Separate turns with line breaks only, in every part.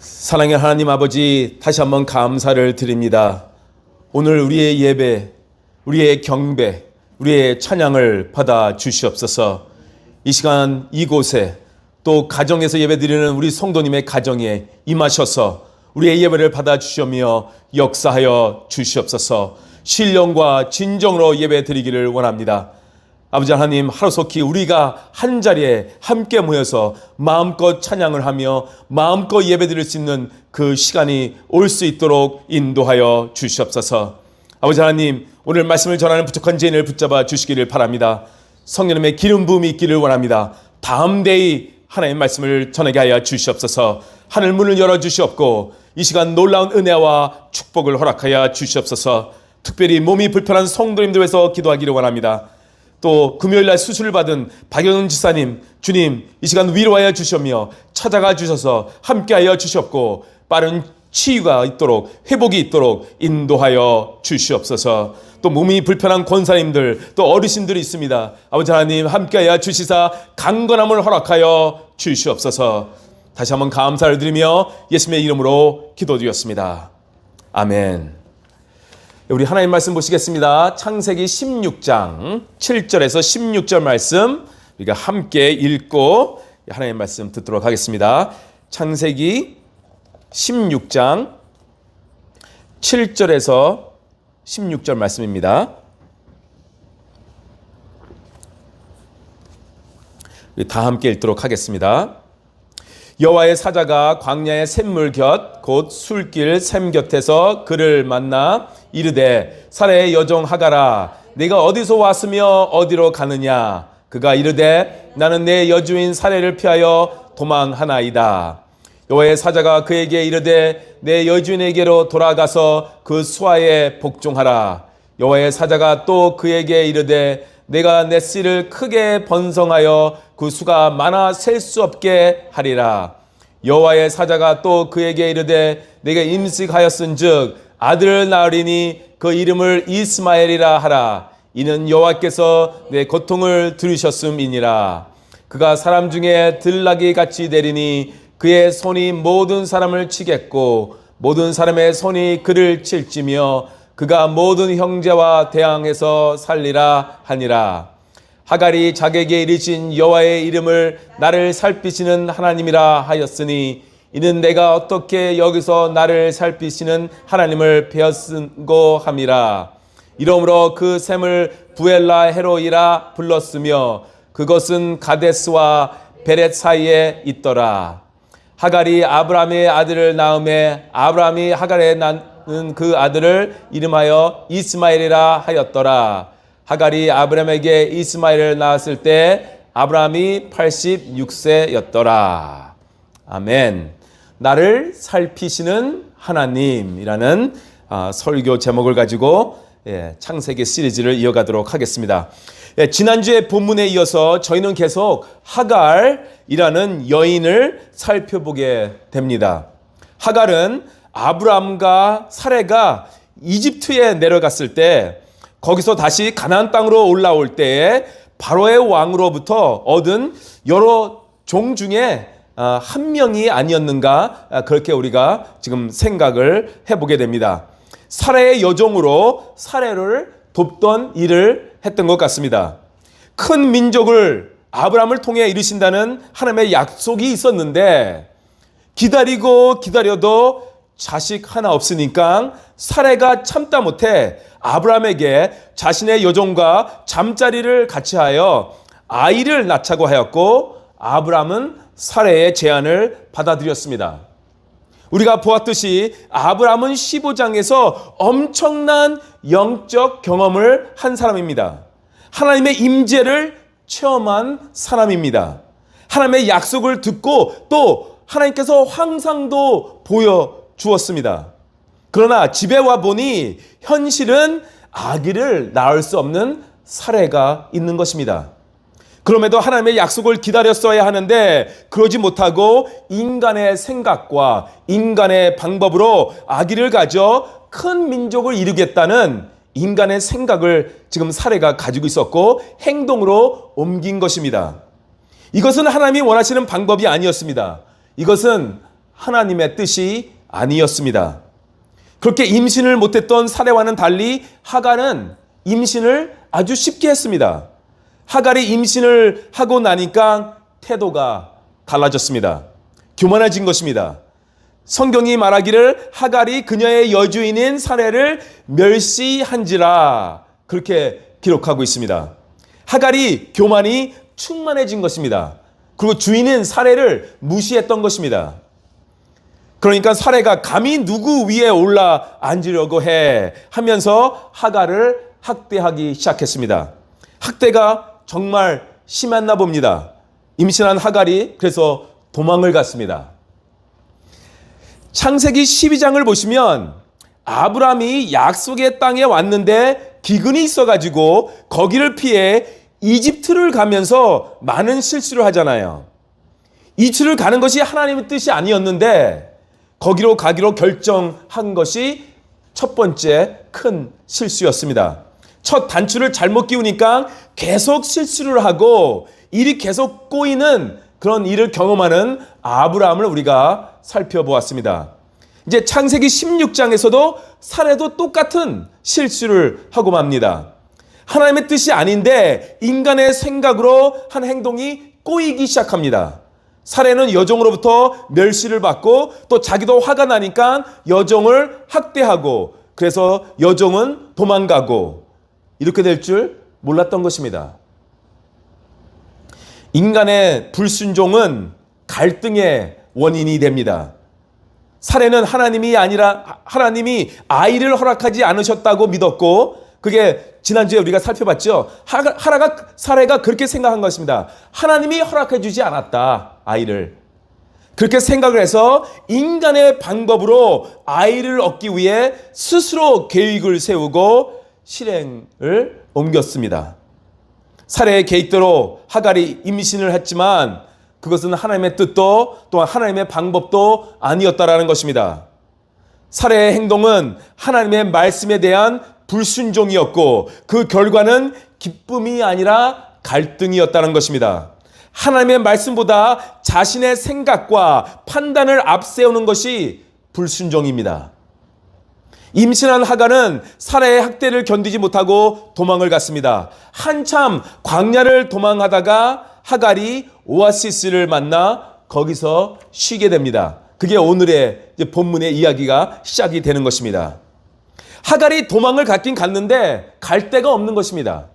사랑의 하나님 아버지, 다시 한번 감사를 드립니다. 오늘 우리의 예배, 우리의 경배, 우리의 찬양을 받아 주시옵소서. 이 시간 이곳에 또 가정에서 예배드리는 우리 성도님의 가정에 임하셔서 우리의 예배를 받아 주시며 역사하여 주시옵소서. 신령과 진정으로 예배드리기를 원합니다. 아버지 하나님, 하루속히 우리가 한 자리에 함께 모여서 마음껏 찬양을 하며 마음껏 예배드릴 수 있는 그 시간이 올 수 있도록 인도하여 주시옵소서. 아버지 하나님, 오늘 말씀을 전하는 부족한 죄인을 붙잡아 주시기를 바랍니다. 성령님의 기름 부음이 있기를 원합니다. 다음 데이 하나님의 말씀을 전하게 하여 주시옵소서. 하늘 문을 열어주시옵고 이 시간 놀라운 은혜와 축복을 허락하여 주시옵소서. 특별히 몸이 불편한 성도님들 위해서 기도하기를 원합니다. 또 금요일날 수술을 받은 박영은 지사님, 주님 이 시간 위로하여 주시며 찾아가 주셔서 함께하여 주시옵고 빠른 치유가 있도록, 회복이 있도록 인도하여 주시옵소서. 또 몸이 불편한 권사님들, 또 어르신들이 있습니다. 아버지 하나님, 함께하여 주시사 강건함을 허락하여 주시옵소서. 다시 한번 감사를 드리며 예수님의 이름으로 기도드렸습니다. 아멘. 우리 하나님 말씀 보시겠습니다. 창세기 16장 7절에서 16절 말씀 우리가 함께 읽고 하나님 말씀 듣도록 하겠습니다. 창세기 16장 7절에서 16절 말씀입니다. 우리 다 함께 읽도록 하겠습니다. 여호와의 사자가 광야의 샘물 곁 곧 술길 샘 곁에서 그를 만나 이르되 사레의 여종 하가라, 네가 어디서 왔으며 어디로 가느냐? 그가 이르되 나는 내 여주인 사레를 피하여 도망하나이다. 여호와의 사자가 그에게 이르되 내 여주인에게로 돌아가서 그 수하에 복종하라. 여호와의 사자가 또 그에게 이르되 내가 내 씨를 크게 번성하여 그 수가 많아 셀 수 없게 하리라. 여호와의 사자가 또 그에게 이르되 내가 임직하였은즉 아들을 낳으리니 그 이름을 이스마엘이라 하라. 이는 여호와께서 내 고통을 들으셨음이니라. 그가 사람 중에 들나귀 같이 되리니 그의 손이 모든 사람을 치겠고 모든 사람의 손이 그를 칠지며 그가 모든 형제와 대항해서 살리라 하니라. 하갈이 자기에게 이르신 여호와의 이름을 나를 살피시는 하나님이라 하였으니 이는 내가 어떻게 여기서 나를 살피시는 하나님을 배웠고 함이라. 이러므로 그 샘을 부엘라 헤로이라 불렀으며 그것은 가데스와 베렛 사이에 있더라. 하갈이 아브라함의 아들을 낳음에 아브라함이 하갈에 낳은 그 아들을 이름하여 이스마엘이라 하였더라. 하갈이 아브라함에게 이스마엘을 낳았을 때 아브라함이 86세였더라. 아멘. 나를 살피시는 하나님이라는 설교 제목을 가지고 창세기 시리즈를 이어가도록 하겠습니다. 지난주에 본문에 이어서 저희는 계속 하갈이라는 여인을 살펴보게 됩니다. 하갈은 아브라함과 사레가 이집트에 내려갔을 때 거기서 다시 가나안 땅으로 올라올 때에 바로의 왕으로부터 얻은 여러 종 중에 한 명이 아니었는가, 그렇게 우리가 지금 생각을 해보게 됩니다. 사레의 여종으로 사레를 돕던 일을 했던 것 같습니다. 큰 민족을 아브라함을 통해 이루신다는 하나님의 약속이 있었는데 기다리고 기다려도 자식 하나 없으니까 사레가 참다 못해 아브라함에게 자신의 여종과 잠자리를 같이 하여 아이를 낳자고 하였고 아브라함은 사레의 제안을 받아들였습니다. 우리가 보았듯이 아브라함은 15장에서 엄청난 영적 경험을 한 사람입니다. 하나님의 임재를 체험한 사람입니다. 하나님의 약속을 듣고 또 하나님께서 환상도 보여주었습니다. 그러나 집에 와보니 현실은 아기를 낳을 수 없는 사례가 있는 것입니다. 그럼에도 하나님의 약속을 기다렸어야 하는데 그러지 못하고 인간의 생각과 인간의 방법으로 아기를 가져 큰 민족을 이루겠다는 인간의 생각을 지금 사례가 가지고 있었고 행동으로 옮긴 것입니다. 이것은 하나님이 원하시는 방법이 아니었습니다. 이것은 하나님의 뜻이 아니었습니다. 그렇게 임신을 못했던 사레와는 달리 하갈은 임신을 아주 쉽게 했습니다. 하갈이 임신을 하고 나니까 태도가 달라졌습니다. 교만해진 것입니다. 성경이 말하기를 하갈이 그녀의 여주인인 사레를 멸시한지라 그렇게 기록하고 있습니다. 하갈이 교만이 충만해진 것입니다. 그리고 주인인 사레를 무시했던 것입니다. 그러니까 사레가 감히 누구 위에 올라 앉으려고 해 하면서 하갈을 학대하기 시작했습니다. 학대가 정말 심했나 봅니다. 임신한 하갈이 그래서 도망을 갔습니다. 창세기 12장을 보시면 아브라함이 약속의 땅에 왔는데 기근이 있어가지고 거기를 피해 이집트를 가면서 많은 실수를 하잖아요. 이집트를 가는 것이 하나님의 뜻이 아니었는데 거기로 가기로 결정한 것이 첫 번째 큰 실수였습니다. 첫 단추를 잘못 끼우니까 계속 실수를 하고 일이 계속 꼬이는 그런 일을 경험하는 아브라함을 우리가 살펴보았습니다. 이제 창세기 16장에서도 사례도 똑같은 실수를 하고 맙니다. 하나님의 뜻이 아닌데 인간의 생각으로 한 행동이 꼬이기 시작합니다. 사례는 여종으로부터 멸시를 받고 또 자기도 화가 나니까 여종을 학대하고 그래서 여종은 도망가고 이렇게 될 줄 몰랐던 것입니다. 인간의 불순종은 갈등의 원인이 됩니다. 사례는 하나님이 아니라 하나님이 아이를 허락하지 않으셨다고 믿었고 그게 지난주에 우리가 살펴봤죠. 사례가 그렇게 생각한 것입니다. 하나님이 허락해 주지 않았다, 아이를. 그렇게 생각을 해서 인간의 방법으로 아이를 얻기 위해 스스로 계획을 세우고 실행을 옮겼습니다. 사례의 계획대로 하갈이 임신을 했지만 그것은 하나님의 뜻도 또한 하나님의 방법도 아니었다라는 것입니다. 사례의 행동은 하나님의 말씀에 대한 불순종이었고 그 결과는 기쁨이 아니라 갈등이었다는 것입니다. 하나님의 말씀보다 자신의 생각과 판단을 앞세우는 것이 불순종입니다. 임신한 하갈은 사례의 학대를 견디지 못하고 도망을 갔습니다. 한참 광야를 도망하다가 하갈이 오아시스를 만나 거기서 쉬게 됩니다. 그게 오늘의 본문의 이야기가 시작이 되는 것입니다. 하갈이 도망을 갔긴 갔는데 갈 데가 없는 것입니다.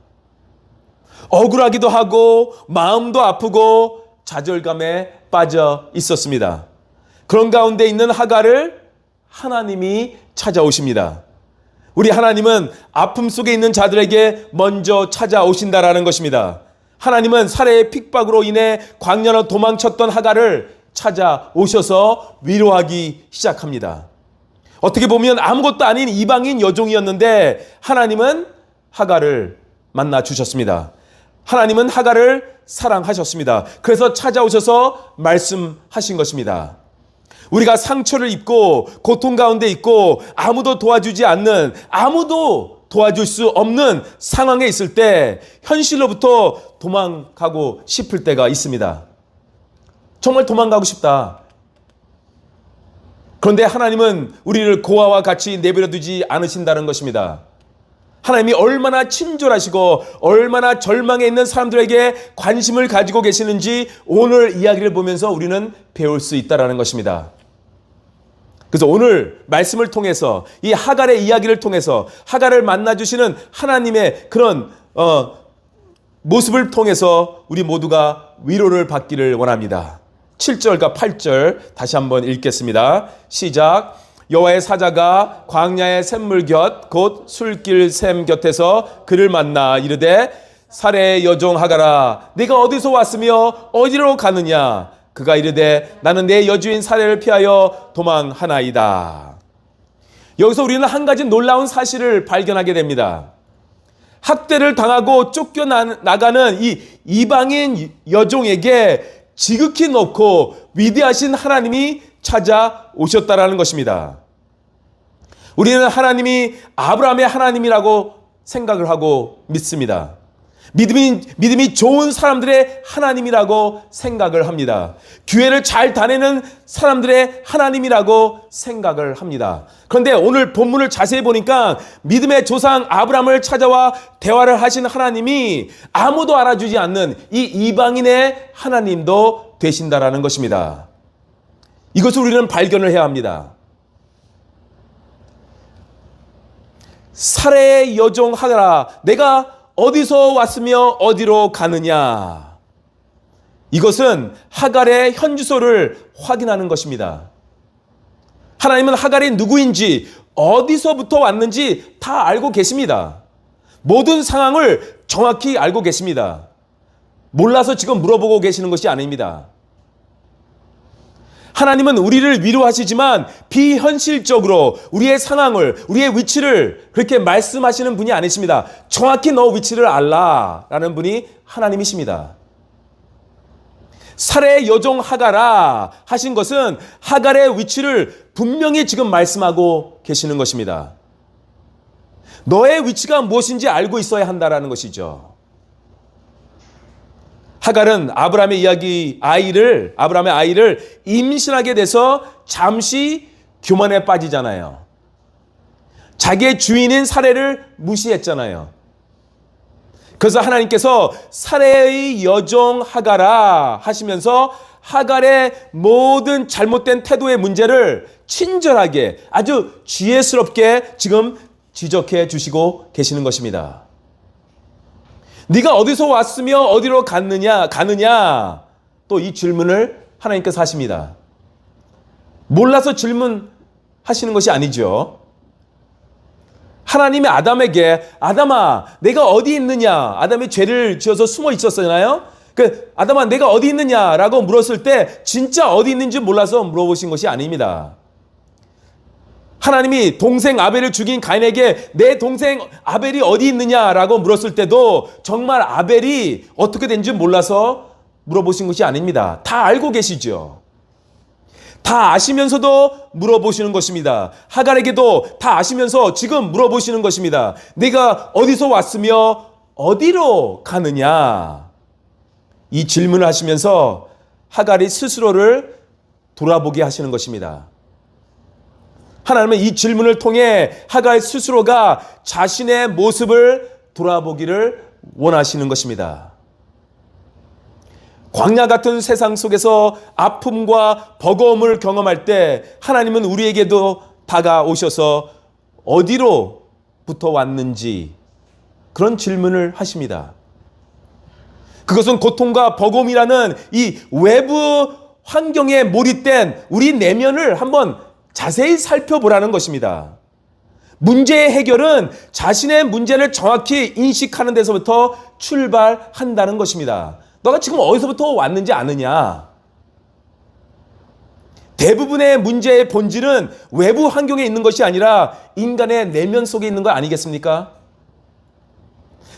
억울하기도 하고 마음도 아프고 좌절감에 빠져 있었습니다. 그런 가운데 있는 하갈을 하나님이 찾아오십니다. 우리 하나님은 아픔 속에 있는 자들에게 먼저 찾아오신다라는 것입니다. 하나님은 사례의 핍박으로 인해 광야로 도망쳤던 하갈을 찾아오셔서 위로하기 시작합니다. 어떻게 보면 아무것도 아닌 이방인 여종이었는데 하나님은 하갈을 만나 주셨습니다. 하나님은 하갈을 사랑하셨습니다. 그래서 찾아오셔서 말씀하신 것입니다. 우리가 상처를 입고 고통 가운데 있고 아무도 도와주지 않는, 아무도 도와줄 수 없는 상황에 있을 때 현실로부터 도망가고 싶을 때가 있습니다. 정말 도망가고 싶다. 그런데 하나님은 우리를 고아와 같이 내버려 두지 않으신다는 것입니다. 하나님이 얼마나 친절하시고 얼마나 절망에 있는 사람들에게 관심을 가지고 계시는지 오늘 이야기를 보면서 우리는 배울 수 있다는 것입니다. 그래서 오늘 말씀을 통해서 이 하갈의 이야기를 통해서 하갈을 만나주시는 하나님의 그런 모습을 통해서 우리 모두가 위로를 받기를 원합니다. 7절과 8절 다시 한번 읽겠습니다. 시작. 여호와의 사자가 광야의 샘물 곁 곧 술길 샘 곁에서 그를 만나 이르되 사레의 여종 하갈아 네가 어디서 왔으며 어디로 가느냐. 그가 이르되 나는 내 여주인 사레를 피하여 도망하나이다. 여기서 우리는 한 가지 놀라운 사실을 발견하게 됩니다. 학대를 당하고 쫓겨나가는 이 이방인 여종에게 지극히 높고 위대하신 하나님이 찾아오셨다라는 것입니다. 우리는 하나님이 아브라함의 하나님이라고 생각을 하고 믿습니다. 믿음이 좋은 사람들의 하나님이라고 생각을 합니다. 교회를 잘 다니는 사람들의 하나님이라고 생각을 합니다. 그런데 오늘 본문을 자세히 보니까 믿음의 조상 아브라함을 찾아와 대화를 하신 하나님이 아무도 알아주지 않는 이 이방인의 하나님도 되신다라는 것입니다. 이것을 우리는 발견을 해야 합니다. 사레의 여종 하가라, 내가 어디서 왔으며 어디로 가느냐. 이것은 하갈의 현주소를 확인하는 것입니다. 하나님은 하갈이 누구인지 어디서부터 왔는지 다 알고 계십니다. 모든 상황을 정확히 알고 계십니다. 몰라서 지금 물어보고 계시는 것이 아닙니다. 하나님은 우리를 위로하시지만 비현실적으로 우리의 상황을, 우리의 위치를 그렇게 말씀하시는 분이 아니십니다. 정확히 너 위치를 알라라는 분이 하나님이십니다. 사레의 여종 하가라 하신 것은 하갈의 위치를 분명히 지금 말씀하고 계시는 것입니다. 너의 위치가 무엇인지 알고 있어야 한다라는 것이죠. 하갈은 아브라함의 아이를 임신하게 돼서 잠시 교만에 빠지잖아요. 자기의 주인인 사레를 무시했잖아요. 그래서 하나님께서 사레의 여종 하갈아 하시면서 하갈의 모든 잘못된 태도의 문제를 친절하게 아주 지혜스럽게 지금 지적해 주시고 계시는 것입니다. 네가 어디서 왔으며 어디로 가느냐 또 이 질문을 하나님께서 하십니다. 몰라서 질문하시는 것이 아니죠. 하나님이 아담에게 아담아 내가 어디 있느냐, 아담이 죄를 지어서 숨어 있었잖아요. 아담아 내가 어디 있느냐라고 물었을 때 진짜 어디 있는지 몰라서 물어보신 것이 아닙니다. 하나님이 동생 아벨을 죽인 가인에게 내 동생 아벨이 어디 있느냐라고 물었을 때도 정말 아벨이 어떻게 된지 몰라서 물어보신 것이 아닙니다. 다 알고 계시죠. 다 아시면서도 물어보시는 것입니다. 하갈에게도 다 아시면서 지금 물어보시는 것입니다. 네가 어디서 왔으며 어디로 가느냐. 이 질문을 하시면서 하갈이 스스로를 돌아보게 하시는 것입니다. 하나님은 이 질문을 통해 하갈 스스로가 자신의 모습을 돌아보기를 원하시는 것입니다. 광야 같은 세상 속에서 아픔과 버거움을 경험할 때 하나님은 우리에게도 다가오셔서 어디로부터 왔는지 그런 질문을 하십니다. 그것은 고통과 버거움이라는 이 외부 환경에 몰입된 우리 내면을 한번 자세히 살펴보라는 것입니다. 문제의 해결은 자신의 문제를 정확히 인식하는 데서부터 출발한다는 것입니다. 너가 지금 어디서부터 왔는지 아느냐? 대부분의 문제의 본질은 외부 환경에 있는 것이 아니라 인간의 내면 속에 있는 거 아니겠습니까?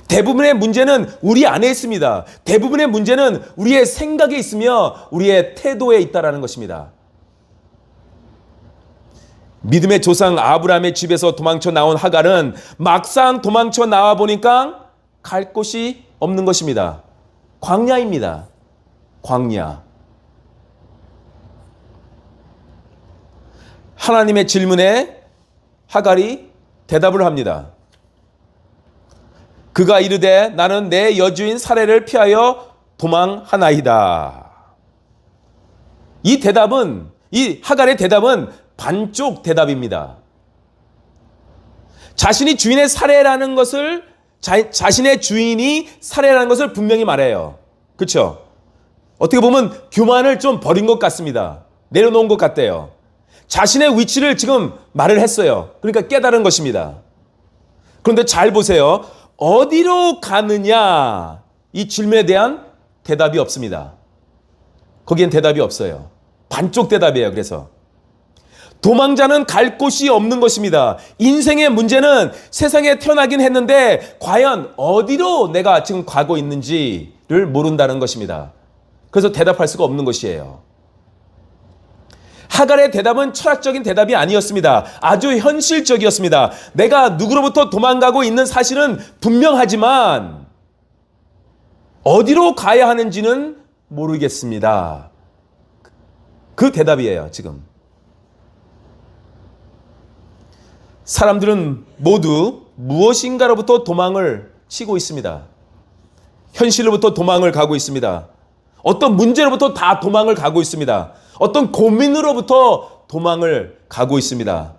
대부분의 문제는 우리 안에 있습니다. 대부분의 문제는 우리의 생각에 있으며 우리의 태도에 있다는 것입니다. 믿음의 조상 아브라함의 집에서 도망쳐 나온 하갈은 막상 도망쳐 나와 보니까 갈 곳이 없는 것입니다. 광야입니다. 광야. 하나님의 질문에 하갈이 대답을 합니다. 그가 이르되 나는 내 여주인 사레를 피하여 도망하나이다. 이 하갈의 대답은 반쪽 대답입니다. 자신이 주인의 사례라는 것을 자신의 주인이 사례라는 것을 분명히 말해요. 그렇죠? 어떻게 보면 교만을 좀 버린 것 같습니다. 내려놓은 것 같대요. 자신의 위치를 지금 말을 했어요. 그러니까 깨달은 것입니다. 그런데 잘 보세요. 어디로 가느냐? 이 질문에 대한 대답이 없습니다. 거기엔 대답이 없어요. 반쪽 대답이에요. 그래서 도망자는 갈 곳이 없는 것입니다. 인생의 문제는 세상에 태어나긴 했는데 과연 어디로 내가 지금 가고 있는지를 모른다는 것입니다. 그래서 대답할 수가 없는 것이에요. 하갈의 대답은 철학적인 대답이 아니었습니다. 아주 현실적이었습니다. 내가 누구로부터 도망가고 있는 사실은 분명하지만 어디로 가야 하는지는 모르겠습니다. 그 대답이에요, 지금. 사람들은 모두 무엇인가로부터 도망을 치고 있습니다. 현실로부터 도망을 가고 있습니다. 어떤 문제로부터 다 도망을 가고 있습니다. 어떤 고민으로부터 도망을 가고 있습니다.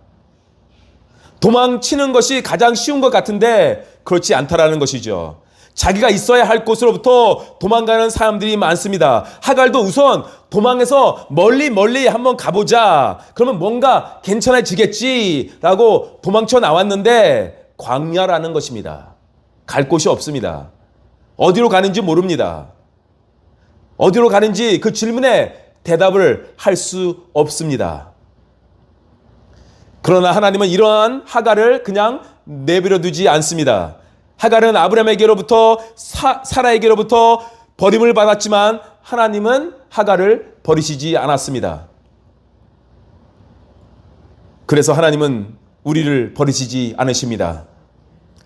도망치는 것이 가장 쉬운 것 같은데 그렇지 않다라는 것이죠. 자기가 있어야 할 곳으로부터 도망가는 사람들이 많습니다. 하갈도 우선 도망해서 멀리 한번 가보자. 그러면 뭔가 괜찮아지겠지라고 도망쳐 나왔는데 광야라는 것입니다. 갈 곳이 없습니다. 어디로 가는지 모릅니다. 어디로 가는지 그 질문에 대답을 할 수 없습니다. 그러나 하나님은 이러한 하갈을 그냥 내버려 두지 않습니다. 하갈은 아브라함에게로부터 사라에게로부터 버림을 받았지만 하나님은 하갈을 버리시지 않았습니다. 그래서 하나님은 우리를 버리시지 않으십니다.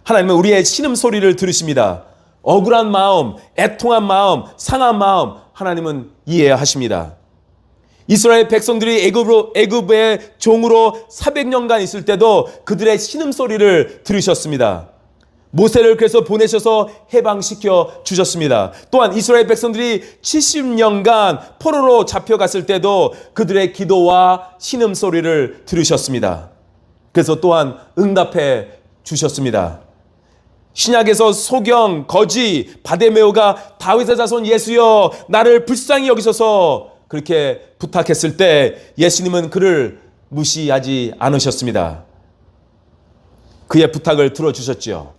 하나님은 우리의 신음소리를 들으십니다. 억울한 마음, 애통한 마음, 상한 마음 하나님은 이해하십니다. 이스라엘 백성들이 애굽의 종으로 400년간 있을 때도 그들의 신음소리를 들으셨습니다. 모세를 그래서 보내셔서 해방시켜 주셨습니다. 또한 이스라엘 백성들이 70년간 포로로 잡혀갔을 때도 그들의 기도와 신음소리를 들으셨습니다. 그래서 또한 응답해 주셨습니다. 신약에서 소경, 거지, 바데메오가 다윗의 자손 예수여 나를 불쌍히 여기소서 그렇게 부탁했을 때 예수님은 그를 무시하지 않으셨습니다. 그의 부탁을 들어주셨죠.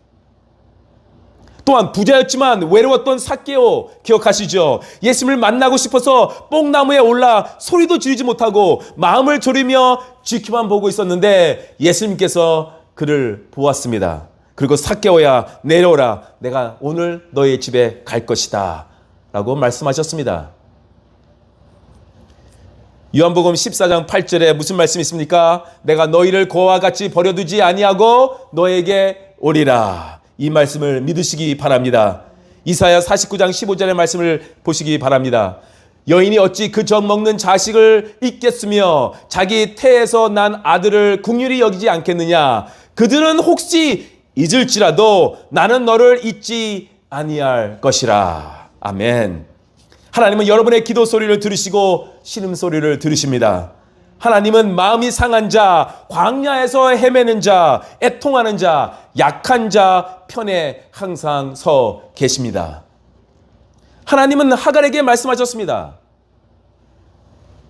또한 부자였지만 외로웠던 삭개오 기억하시죠? 예수님을 만나고 싶어서 뽕나무에 올라 소리도 지르지 못하고 마음을 졸이며 지켜만 보고 있었는데 예수님께서 그를 보았습니다. 그리고 삭개오야 내려오라 내가 오늘 너의 집에 갈 것이다 라고 말씀하셨습니다. 요한복음 14장 8절에 무슨 말씀이 있습니까? 내가 너희를 고와 같이 버려두지 아니하고 너에게 오리라. 이 말씀을 믿으시기 바랍니다. 이사야 49장 15절의 말씀을 보시기 바랍니다. 여인이 어찌 그 젖 먹는 자식을 잊겠으며 자기 태에서 난 아들을 긍휼히 여기지 않겠느냐. 그들은 혹시 잊을지라도 나는 너를 잊지 아니할 것이라. 아멘. 하나님은 여러분의 기도 소리를 들으시고 신음 소리를 들으십니다. 하나님은 마음이 상한 자, 광야에서 헤매는 자, 애통하는 자, 약한 자 편에 항상 서 계십니다. 하나님은 하갈에게 말씀하셨습니다.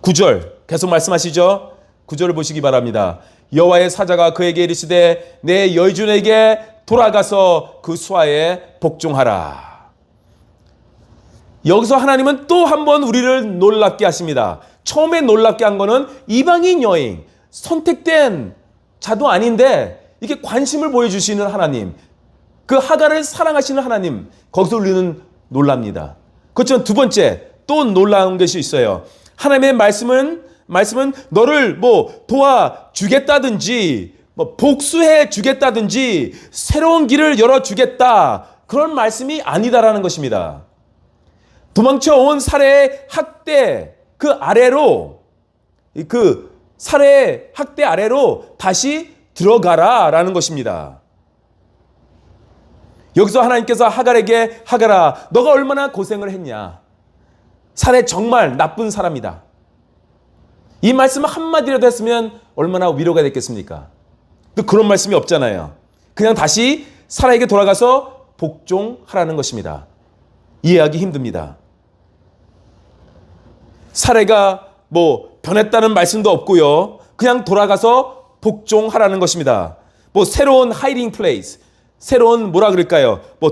9절 계속 말씀하시죠. 9절을 보시기 바랍니다. 여호와의 사자가 그에게 이르시되 내 여인에게 돌아가서 그 수하에 복종하라. 여기서 하나님은 또 한 번 우리를 놀랍게 하십니다. 처음에 놀랍게 한 거는 이방인 여인, 선택된 자도 아닌데 이렇게 관심을 보여주시는 하나님, 그 하갈을 사랑하시는 하나님, 거기서 우리는 놀랍니다. 그렇지만 두 번째 또 놀라운 것이 있어요. 하나님의 말씀은 너를 도와주겠다든지 복수해 주겠다든지 새로운 길을 열어주겠다 그런 말씀이 아니다라는 것입니다. 도망쳐온 살해의 학대 그 아래로 살해의 학대 아래로 다시 들어가라라는 것입니다. 여기서 하나님께서 하갈에게 하갈아 너가 얼마나 고생을 했냐. 살해 정말 나쁜 사람이다. 이 말씀을 한마디라도 했으면 얼마나 위로가 됐겠습니까? 또 그런 말씀이 없잖아요. 그냥 다시 사라에게 돌아가서 복종하라는 것입니다. 이해하기 힘듭니다. 사례가 변했다는 말씀도 없고요. 그냥 돌아가서 복종하라는 것입니다. 새로운 하이딩 플레이스, 새로운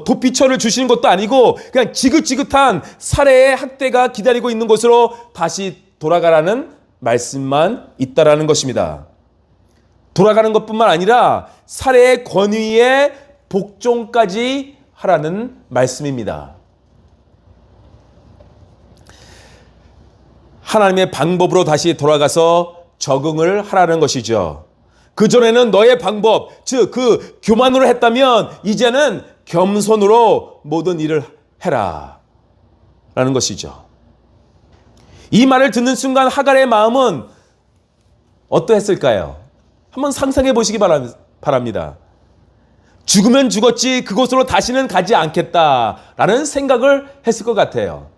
도피처를 주시는 것도 아니고 그냥 지긋지긋한 살해의 학대가 기다리고 있는 곳으로 다시 돌아가라는 말씀만 있다라는 것입니다. 돌아가는 것뿐만 아니라 살해의 권위에 복종까지 하라는 말씀입니다. 하나님의 방법으로 다시 돌아가서 적응을 하라는 것이죠. 그전에는 너의 방법, 즉 그 교만으로 했다면 이제는 겸손으로 모든 일을 해라. 라는 것이죠. 이 말을 듣는 순간 하갈의 마음은 어떠했을까요? 한번 상상해 보시기 바랍니다. 죽으면 죽었지 그곳으로 다시는 가지 않겠다라는 생각을 했을 것 같아요.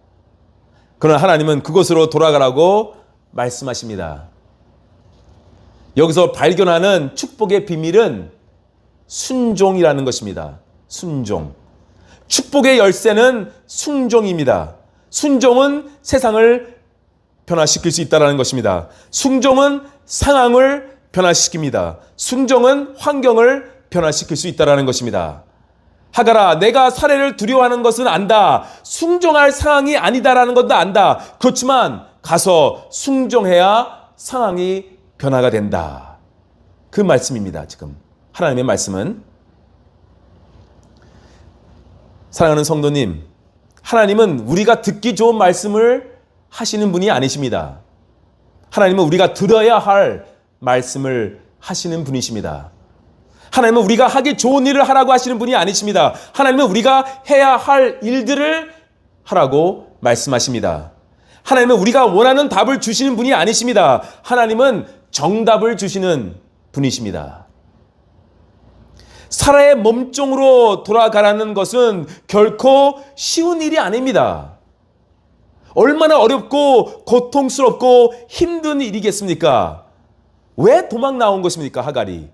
그러나 하나님은 그곳으로 돌아가라고 말씀하십니다. 여기서 발견하는 축복의 비밀은 순종이라는 것입니다. 순종. 축복의 열쇠는 순종입니다. 순종은 세상을 변화시킬 수 있다는 것입니다. 순종은 상황을 변화시킵니다. 순종은 환경을 변화시킬 수 있다는 것입니다. 하갈아, 내가 살해를 두려워하는 것은 안다. 순종할 상황이 아니다라는 것도 안다. 그렇지만 가서 순종해야 상황이 변화가 된다. 그 말씀입니다. 지금 하나님의 말씀은. 사랑하는 성도님, 하나님은 우리가 듣기 좋은 말씀을 하시는 분이 아니십니다. 하나님은 우리가 들어야 할 말씀을 하시는 분이십니다. 하나님은 우리가 하기 좋은 일을 하라고 하시는 분이 아니십니다. 하나님은 우리가 해야 할 일들을 하라고 말씀하십니다. 하나님은 우리가 원하는 답을 주시는 분이 아니십니다. 하나님은 정답을 주시는 분이십니다. 사라의 몸종으로 돌아가라는 것은 결코 쉬운 일이 아닙니다. 얼마나 어렵고 고통스럽고 힘든 일이겠습니까? 왜 도망 나온 것입니까, 하갈이?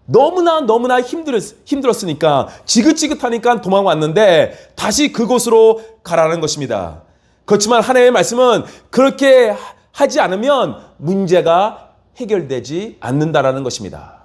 너무나 힘들었으니까, 지긋지긋하니까 도망 왔는데 다시 그곳으로 가라는 것입니다. 그렇지만 하나님의 말씀은 그렇게 하지 않으면 문제가 해결되지 않는다라는 것입니다.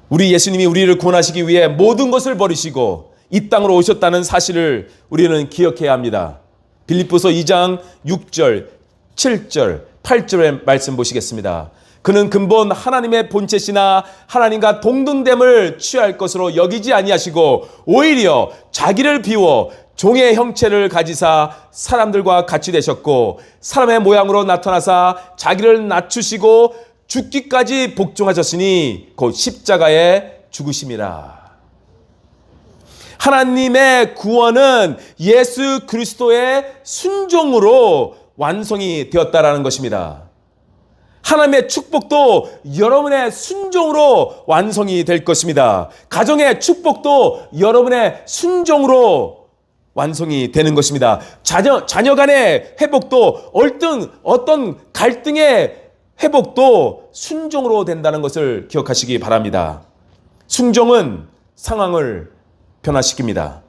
우리 예수님이 우리를 구원하시기 위해 모든 것을 버리시고 이 땅으로 오셨다는 사실을 우리는 기억해야 합니다. 빌립보서 2장 6절, 7절, 8절의 말씀 보시겠습니다. 그는 근본 하나님의 본체시나 하나님과 동등됨을 취할 것으로 여기지 아니하시고 오히려 자기를 비워 종의 형체를 가지사 사람들과 같이 되셨고 사람의 모양으로 나타나사 자기를 낮추시고 죽기까지 복종하셨으니 곧 십자가에 죽으심이라. 하나님의 구원은 예수 그리스도의 순종으로 완성이 되었다라는 것입니다. 하나님의 축복도 여러분의 순종으로 완성이 될 것입니다. 가정의 축복도 여러분의 순종으로 완성이 되는 것입니다. 자녀 간의 회복도 어떤 갈등의 회복도 순종으로 된다는 것을 기억하시기 바랍니다. 순종은 상황을 변화시킵니다.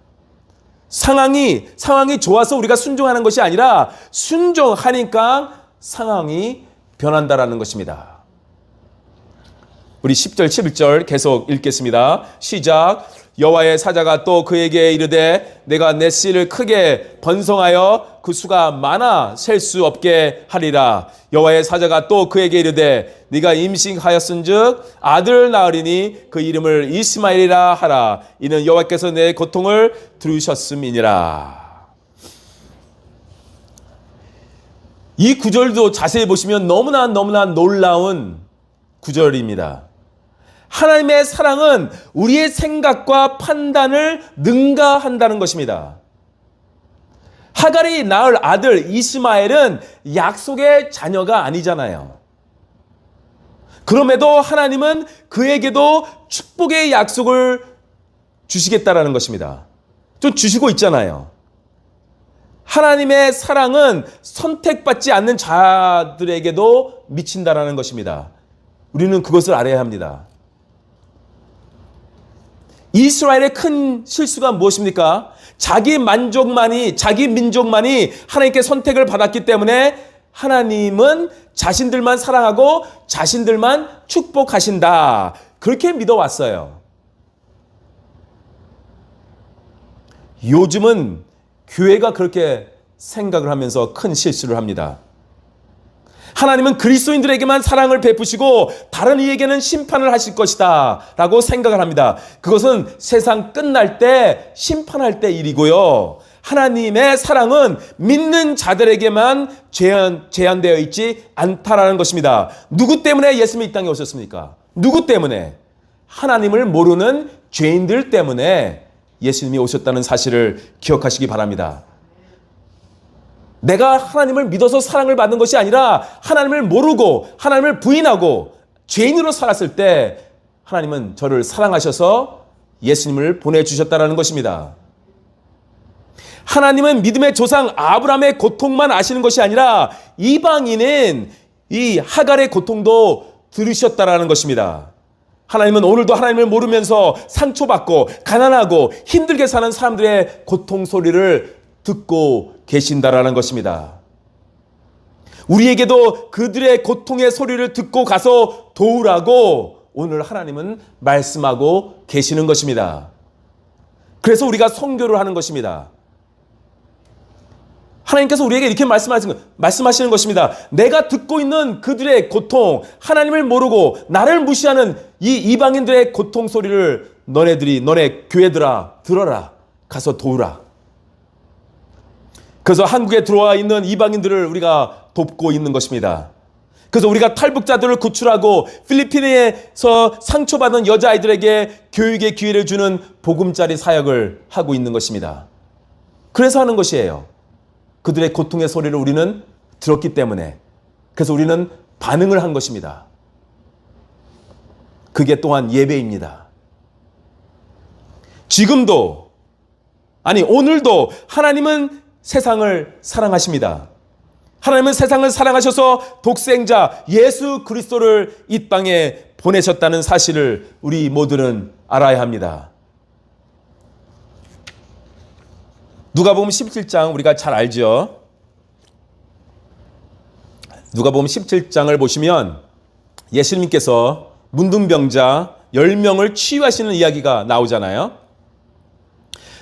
상황이 좋아서 우리가 순종하는 것이 아니라 순종하니까 상황이 변한다라는 것입니다. 우리 10절, 11절 계속 읽겠습니다. 시작. 여호와의 사자가 또 그에게 이르되 내가 내 씨를 크게 번성하여 그 수가 많아 셀 수 없게 하리라. 여호와의 사자가 또 그에게 이르되 네가 임신하였은즉 아들을 낳으리니 그 이름을 이스마엘이라 하라. 이는 여호와께서 내 고통을 들으셨음이니라. 이 구절도 자세히 보시면 너무나 놀라운 구절입니다. 하나님의 사랑은 우리의 생각과 판단을 능가한다는 것입니다. 하갈이 낳을 아들 이스마엘은 약속의 자녀가 아니잖아요. 그럼에도 하나님은 그에게도 축복의 약속을 주시겠다라는 것입니다. 좀 주시고 있잖아요. 하나님의 사랑은 선택받지 않는 자들에게도 미친다라는 것입니다. 우리는 그것을 알아야 합니다. 이스라엘의 큰 실수가 무엇입니까? 자기 민족만이 하나님께 선택을 받았기 때문에 하나님은 자신들만 사랑하고 자신들만 축복하신다. 그렇게 믿어왔어요. 요즘은 교회가 그렇게 생각을 하면서 큰 실수를 합니다. 하나님은 그리스도인들에게만 사랑을 베푸시고 다른 이에게는 심판을 하실 것이다 라고 생각을 합니다. 그것은 세상 끝날 때 심판할 때 일이고요. 하나님의 사랑은 믿는 자들에게만 제한되어 있지 않다라는 것입니다. 누구 때문에 예수님이 이 땅에 오셨습니까? 누구 때문에? 하나님을 모르는 죄인들 때문에 예수님이 오셨다는 사실을 기억하시기 바랍니다. 내가 하나님을 믿어서 사랑을 받는 것이 아니라 하나님을 모르고 하나님을 부인하고 죄인으로 살았을 때 하나님은 저를 사랑하셔서 예수님을 보내주셨다는 것입니다. 하나님은 믿음의 조상 아브라함의 고통만 아시는 것이 아니라 이방인인 이 하갈의 고통도 들으셨다라는 것입니다. 하나님은 오늘도 하나님을 모르면서 상처받고 가난하고 힘들게 사는 사람들의 고통 소리를 듣고 계신다라는 것입니다. 우리에게도 그들의 고통의 소리를 듣고 가서 도우라고 오늘 하나님은 말씀하고 계시는 것입니다. 그래서 우리가 선교를 하는 것입니다. 하나님께서 우리에게 이렇게 말씀하시는 것입니다. 내가 듣고 있는 그들의 고통, 하나님을 모르고 나를 무시하는 이 이방인들의 고통 소리를 너네 교회들아 들어라. 가서 도우라. 그래서 한국에 들어와 있는 이방인들을 우리가 돕고 있는 것입니다. 그래서 우리가 탈북자들을 구출하고 필리핀에서 상처받은 여자아이들에게 교육의 기회를 주는 보금자리 사역을 하고 있는 것입니다. 그래서 하는 것이에요. 그들의 고통의 소리를 우리는 들었기 때문에. 그래서 우리는 반응을 한 것입니다. 그게 또한 예배입니다. 지금도, 아니 오늘도 하나님은 세상을 사랑하십니다. 하나님은 세상을 사랑하셔서 독생자 예수 그리스도를 이 땅에 보내셨다는 사실을 우리 모두는 알아야 합니다. 누가복음 17장 우리가 잘 알죠. 누가복음 17장을 보시면 예수님께서 문둥병자 10명을 치유하시는 이야기가 나오잖아요.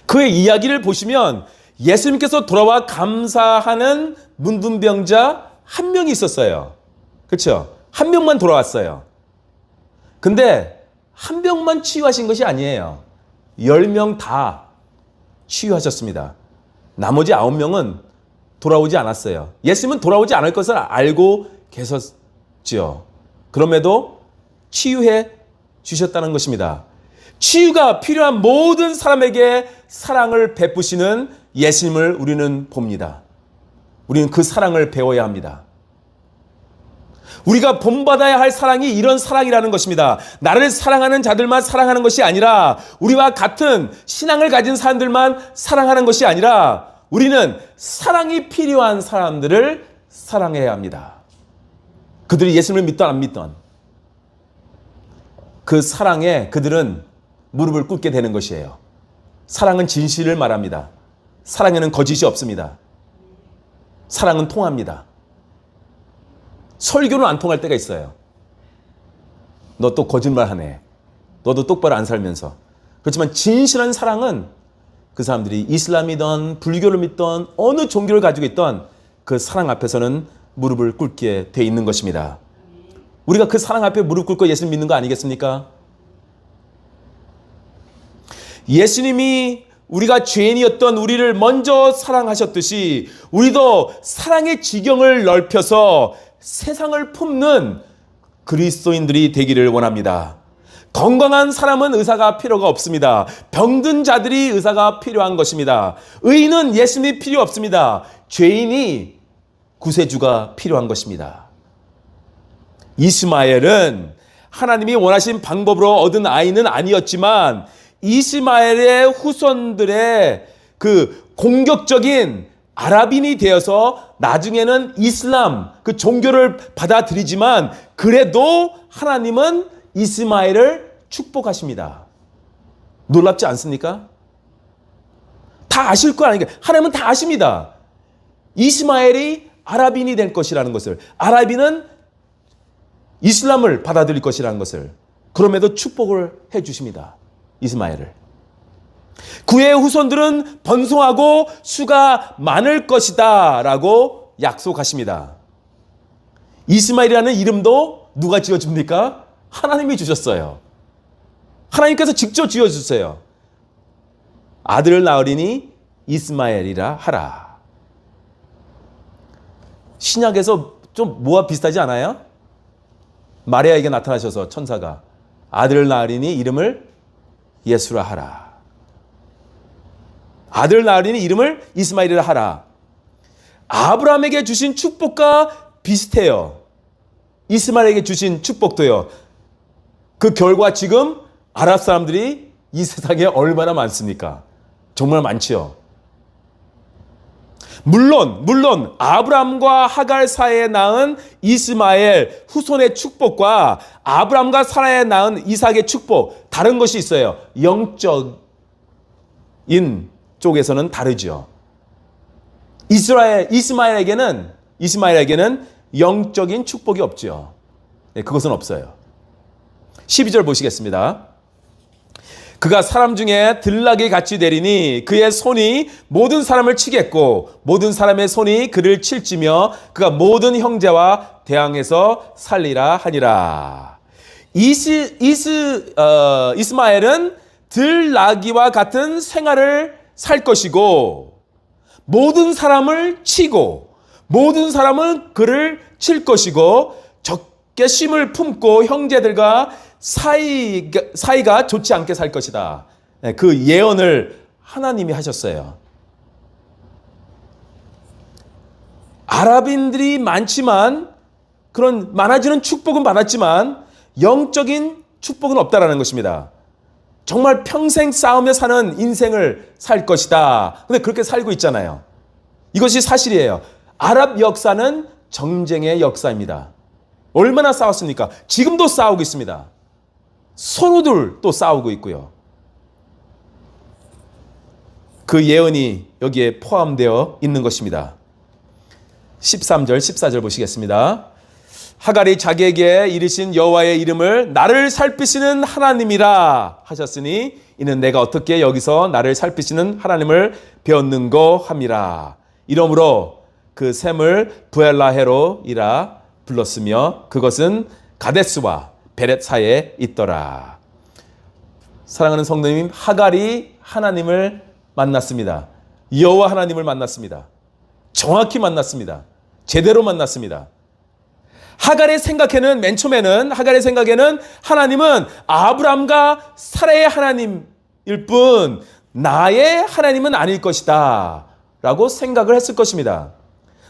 그의 이야기를 보시면 예수님께서 돌아와 감사하는 문둥병자 한 명이 있었어요. 그렇죠? 한 명만 돌아왔어요. 근데 한 명만 치유하신 것이 아니에요. 10명 다 치유하셨습니다. 나머지 9명은 돌아오지 않았어요. 예수님은 돌아오지 않을 것을 알고 계셨지요. 그럼에도 치유해 주셨다는 것입니다. 치유가 필요한 모든 사람에게 사랑을 베푸시는 예수님을 우리는 봅니다. 우리는 그 사랑을 배워야 합니다. 우리가 본받아야 할 사랑이 이런 사랑이라는 것입니다. 나를 사랑하는 자들만 사랑하는 것이 아니라 우리와 같은 신앙을 가진 사람들만 사랑하는 것이 아니라 우리는 사랑이 필요한 사람들을 사랑해야 합니다. 그들이 예수님을 믿던 안 믿던 그 사랑에 그들은 무릎을 꿇게 되는 것이에요. 사랑은 진실을 말합니다. 사랑에는 거짓이 없습니다. 사랑은 통합니다. 설교는 안 통할 때가 있어요. 너 또 거짓말하네. 너도 똑바로 안 살면서. 그렇지만 진실한 사랑은 그 사람들이 이슬람이든 불교를 믿던 어느 종교를 가지고 있던 그 사랑 앞에서는 무릎을 꿇게 돼 있는 것입니다. 우리가 그 사랑 앞에 무릎 꿇고 예수님 믿는 거 아니겠습니까? 예수님이 우리가 죄인이었던 우리를 먼저 사랑하셨듯이 우리도 사랑의 지경을 넓혀서 세상을 품는 그리스도인들이 되기를 원합니다. 건강한 사람은 의사가 필요가 없습니다. 병든 자들이 의사가 필요한 것입니다. 의인은 예수님이 필요 없습니다. 죄인이 구세주가 필요한 것입니다. 이스마엘은 하나님이 원하신 방법으로 얻은 아이는 아니었지만 이스마엘의 후손들의 그 공격적인 아랍인이 되어서 나중에는 이슬람 그 종교를 받아들이지만 그래도 하나님은 이스마엘을 축복하십니다. 놀랍지 않습니까? 다 아실 거 아니에요. 하나님은 다 아십니다. 이스마엘이 아랍인이 될 것이라는 것을, 아랍인은 이슬람을 받아들일 것이라는 것을, 그럼에도 축복을 해 주십니다. 이스마엘을. 그의 후손들은 번성하고 수가 많을 것이다 라고 약속하십니다. 이스마엘이라는 이름도 누가 지어줍니까? 하나님이 주셨어요. 하나님께서 직접 지어주세요. 아들을 낳으리니 이스마엘이라 하라. 신약에서 좀 뭐와 비슷하지 않아요? 마리아에게 나타나셔서 천사가 아들을 낳으리니 이름을 예수라 하라. 아들 낳으리니 이름을 이스마엘이라 하라. 아브라함에게 주신 축복과 비슷해요. 이스마엘에게 주신 축복도요. 그 결과 지금 아랍 사람들이 이 세상에 얼마나 많습니까? 정말 많지요. 물론 아브라함과 하갈 사이에 낳은 이스마엘 후손의 축복과 아브라함과 사라에 낳은 이삭의 축복 다른 것이 있어요. 영적인 쪽에서는 다르죠. 이스마엘에게는 영적인 축복이 없죠. 네, 그것은 없어요. 12절 보시겠습니다. 그가 사람 중에 들락이 같이 내리니 그의 손이 모든 사람을 치겠고 모든 사람의 손이 그를 칠지며 그가 모든 형제와 대항해서 살리라 하니라. 이스마엘은 들나귀와 같은 생활을 살 것이고 모든 사람을 치고 모든 사람은 그를 칠 것이고 적개심을 품고 형제들과 사이가 좋지 않게 살 것이다. 그 예언을 하나님이 하셨어요. 아랍인들이 많지만 그런 많아지는 축복은 많았지만 영적인 축복은 없다라는 것입니다. 정말 평생 싸우며 사는 인생을 살 것이다. 근데 그렇게 살고 있잖아요. 이것이 사실이에요. 아랍 역사는 정쟁의 역사입니다. 얼마나 싸웠습니까? 지금도 싸우고 있습니다. 서로들 또 싸우고 있고요. 그 예언이 여기에 포함되어 있는 것입니다. 13절, 14절 보시겠습니다. 하갈이 자기에게 이르신 여호와의 이름을 나를 살피시는 하나님이라 하셨으니 이는 내가 어떻게 여기서 나를 살피시는 하나님을 배웠는고 함이라. 이러므로 그 샘을 부엘라헤로이라 불렀으며 그것은 가데스와 베렛 사이에 있더라. 사랑하는 성도님, 하갈이 하나님을 만났습니다. 여호와 하나님을 만났습니다. 정확히 만났습니다. 제대로 만났습니다. 하갈의 생각에는 맨 처음에는 하갈의 생각에는 하나님은 아브람과 사라의 하나님일 뿐 나의 하나님은 아닐 것이다 라고 생각을 했을 것입니다.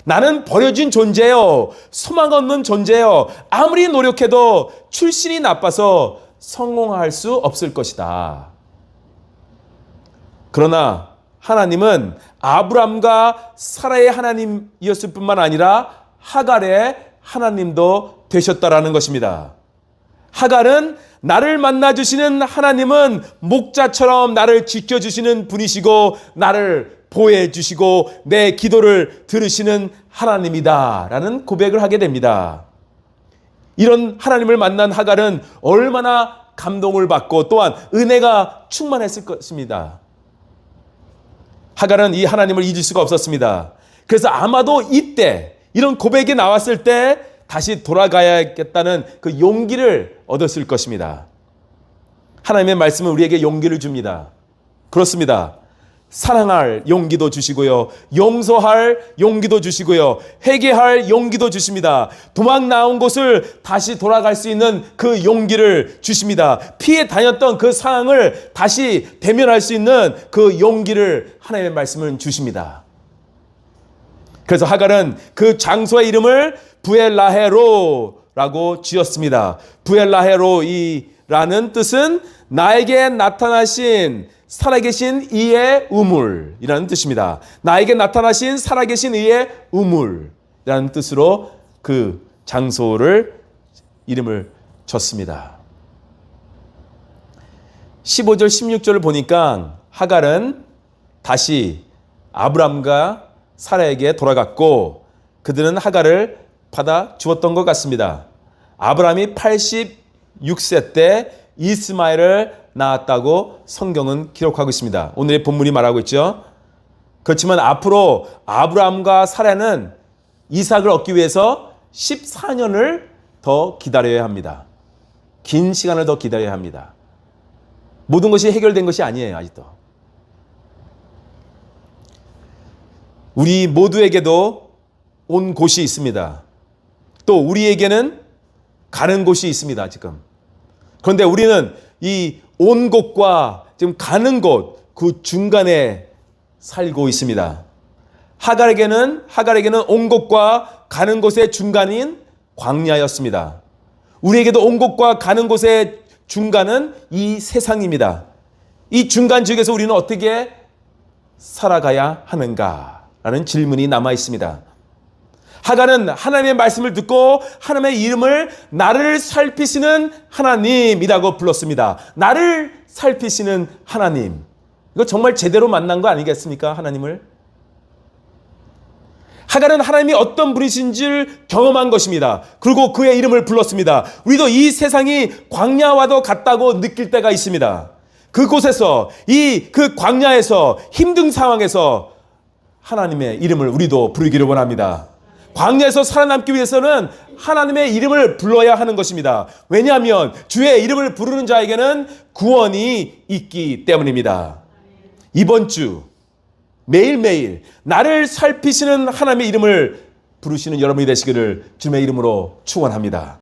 나는 버려진 존재요. 소망 없는 존재요. 아무리 노력해도 출신이 나빠서 성공할 수 없을 것이다. 그러나 하나님은 아브람과 사라의 하나님이었을 뿐만 아니라 하갈의 하나님도 되셨다라는 것입니다. 하갈은 나를 만나주시는 하나님은 목자처럼 나를 지켜주시는 분이시고 나를 보호해 주시고 내 기도를 들으시는 하나님이다 라는 고백을 하게 됩니다. 이런 하나님을 만난 하갈은 얼마나 감동을 받고 또한 은혜가 충만했을 것입니다. 하갈은 이 하나님을 잊을 수가 없었습니다. 그래서 아마도 이때 이런 고백이 나왔을 때 다시 돌아가야겠다는 그 용기를 얻었을 것입니다. 하나님의 말씀은 우리에게 용기를 줍니다. 그렇습니다. 사랑할 용기도 주시고요. 용서할 용기도 주시고요. 회개할 용기도 주십니다. 도망 나온 곳을 다시 돌아갈 수 있는 그 용기를 주십니다. 피해 다녔던 그 상황을 다시 대면할 수 있는 그 용기를 하나님의 말씀은 주십니다. 그래서 하갈은 그 장소의 이름을 부엘라헤로라고 지었습니다. 부엘라헤로이라는 뜻은 나에게 나타나신 살아계신 이의 우물이라는 뜻입니다. 나에게 나타나신 살아계신 이의 우물이라는 뜻으로 그 장소를 이름을 줬습니다. 15절 16절을 보니까 하갈은 다시 아브람과 사라에게 돌아갔고 그들은 하갈을 받아 주었던 것 같습니다. 아브람이 86세 때 이스마엘을 낳았다고 성경은 기록하고 있습니다. 오늘의 본문이 말하고 있죠. 그렇지만 앞으로 아브람과 사라는 이삭을 얻기 위해서 14년을 더 기다려야 합니다. 긴 시간을 더 기다려야 합니다. 모든 것이 해결된 것이 아니에요. 아직도. 우리 모두에게도 온 곳이 있습니다. 또 우리에게는 가는 곳이 있습니다. 지금. 그런데 우리는 이 온 곳과 지금 가는 곳 그 중간에 살고 있습니다. 하갈에게는 온 곳과 가는 곳의 중간인 광야였습니다. 우리에게도 온 곳과 가는 곳의 중간은 이 세상입니다. 이 중간 지역에서 우리는 어떻게 살아가야 하는가라는 질문이 남아 있습니다. 하갈은 하나님의 말씀을 듣고 하나님의 이름을 나를 살피시는 하나님이라고 불렀습니다. 나를 살피시는 하나님. 이거 정말 제대로 만난 거 아니겠습니까? 하나님을. 하갈은 하나님이 어떤 분이신지를 경험한 것입니다. 그리고 그의 이름을 불렀습니다. 우리도 이 세상이 광야와도 같다고 느낄 때가 있습니다. 그곳에서 그 광야에서 힘든 상황에서 하나님의 이름을 우리도 부르기를 원합니다. 광야에서 살아남기 위해서는 하나님의 이름을 불러야 하는 것입니다. 왜냐하면 주의 이름을 부르는 자에게는 구원이 있기 때문입니다. 이번 주 매일매일 나를 살피시는 하나님의 이름을 부르시는 여러분이 되시기를 주님의 이름으로 축원합니다.